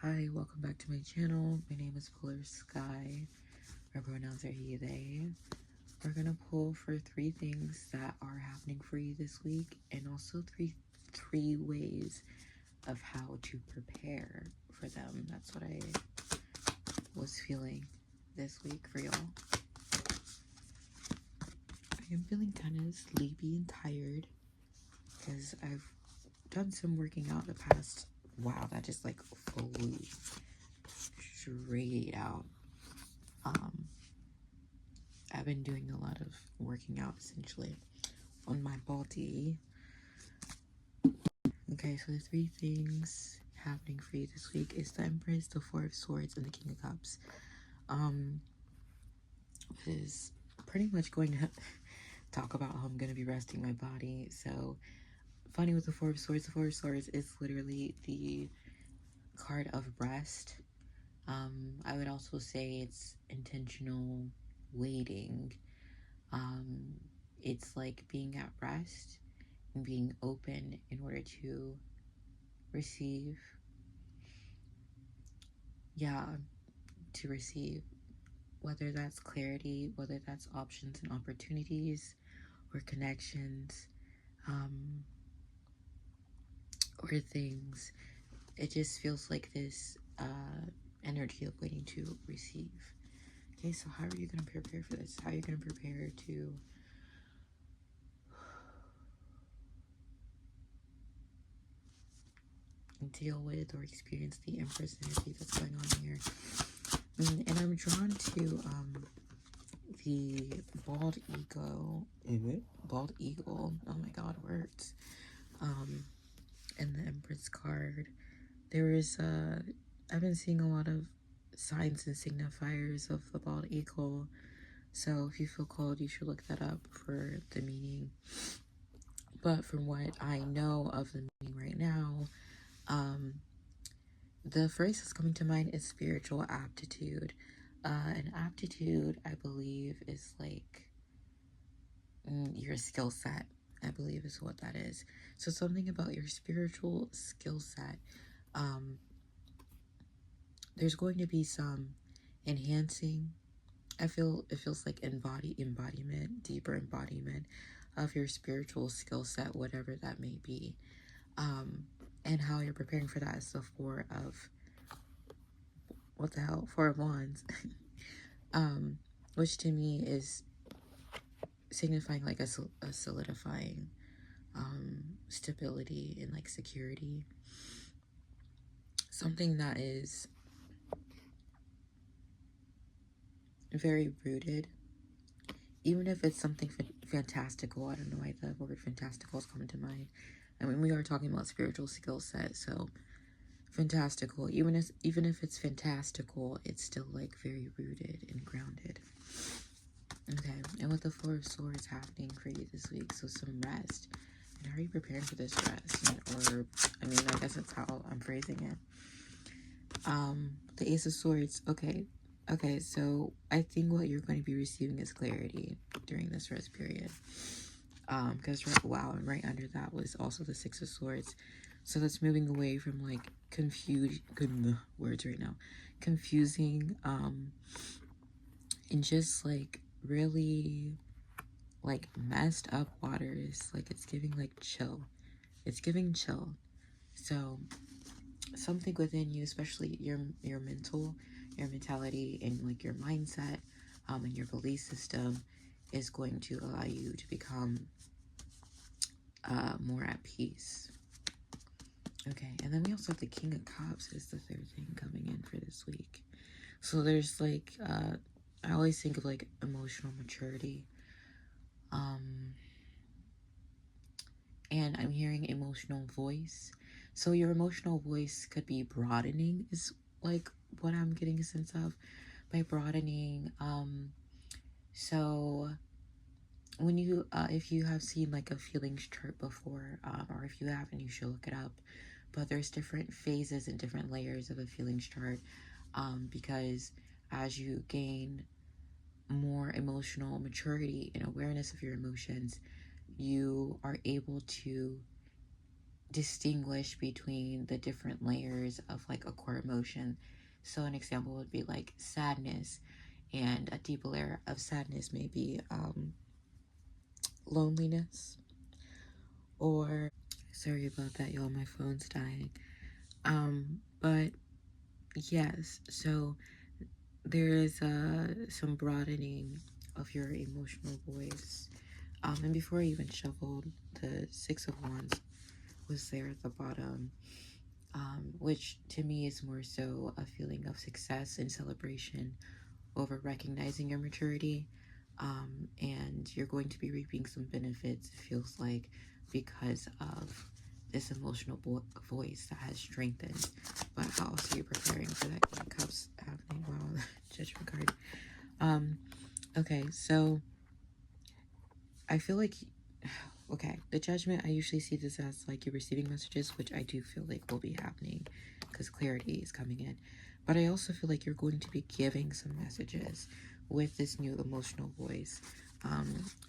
Hi, welcome back to my channel. My name is Polar.Sky. My pronouns are he, they. We're gonna pull for 3 things that are happening for you this week, and also three ways of how to prepare for them. That's what I was feeling this week for y'all. I am feeling kind of sleepy and tired because I've done some working out the past. Wow, that just like flew straight out. I've been doing a lot of working out essentially on my body. Okay, so the 3 things happening for you this week is the Empress, the Four of Swords, and the King of Cups. Is pretty much going to talk about how I'm going to be resting my body. So funny with the Four of Swords, the Four of Swords is literally the card of rest. I would also say it's intentional waiting. It's like being at rest and being open in order to receive. To receive, whether that's clarity, whether that's options and opportunities or connections, or things. It just feels like this energy of waiting to receive. Okay, so how are you going to prepare for this? How are you going to prepare to deal with or experience the Empress energy that's going on here? And I'm drawn to the bald eagle. Bald eagle. Oh my god, words. And the Empress card. There is I've been seeing a lot of signs and signifiers of the bald eagle. So if you feel called, you should look that up for the meaning. But from what I know of the meaning right now, the phrase that's coming to mind is spiritual aptitude. An aptitude, I believe, is like your skill set, I believe is what that is. So something about your spiritual skill set. There's going to be some enhancing. It feels like embodiment, deeper embodiment of your spiritual skill set, whatever that may be. And how you're preparing for that is the Four of Wands. Which to me is signifying like a solidifying stability and like security. Something that is very rooted, even if it's something fantastical. I don't know why the word fantastical is coming to mind. I mean, we are talking about spiritual skill set, so fantastical. Even if it's fantastical, it's still like very rooted and grounded. Okay, and with the Four of Swords happening for you this week, so some rest. And how are you preparing for this rest? Or, I mean, I guess that's how I'm phrasing it. The Ace of Swords. Okay, so I think what you're going to be receiving is clarity during this rest period. Because right under that was also the Six of Swords. So that's moving away from like words right now. Confusing, and just like really like messed up waters. Like it's giving like chill. It's giving chill. So something within you, especially your mentality and like your mindset, and your belief system is going to allow you to become more at peace. Okay, and then we also have the King of Cups is the 3rd thing coming in for this week. So there's like I always think of like emotional maturity, and I'm hearing emotional voice. So your emotional voice could be broadening is like what I'm getting a sense of by broadening. So when you if you have seen like a feelings chart before, or if you haven't, you should look it up. But there's different phases and different layers of a feelings chart, because as you gain more emotional maturity and awareness of your emotions, you are able to distinguish between the different layers of like a core emotion. So an example would be like sadness, and a deeper layer of sadness may be loneliness, or sorry about that, y'all, my phone's dying. But yes, so there is some broadening of your emotional voice. And before I even shuffled, the Six of Wands was there at the bottom, which to me is more so a feeling of success and celebration over recognizing your maturity. And you're going to be reaping some benefits, it feels like, because of this emotional voice that has strengthened. But how else are you preparing for that Eight of Cups happening? Wow, Judgment card. Okay, so I feel like, okay, the Judgment, I usually see this as like you're receiving messages, which I do feel like will be happening because clarity is coming in. But I also feel like you're going to be giving some messages with this new emotional voice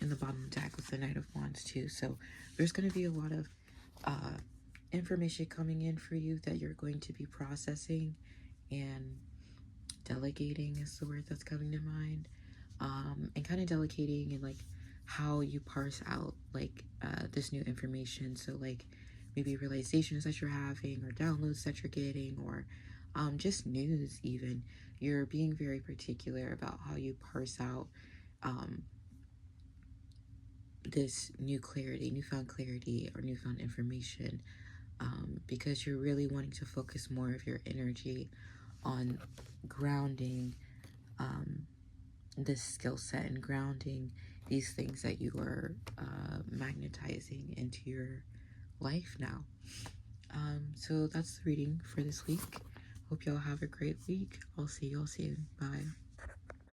in the bottom deck with the Knight of Wands too. So there's going to be a lot of information coming in for you that you're going to be processing, and delegating is the word that's coming to mind. And kind of delegating and like how you parse out like this new information. So like maybe realizations that you're having, or downloads that you're getting, or just news even. You're being very particular about how you parse out this newfound clarity, or newfound information, because you're really wanting to focus more of your energy on grounding this skill set and grounding these things that you are magnetizing into your life now. So that's the reading for this week. Hope y'all have a great week. I'll see y'all soon. Bye.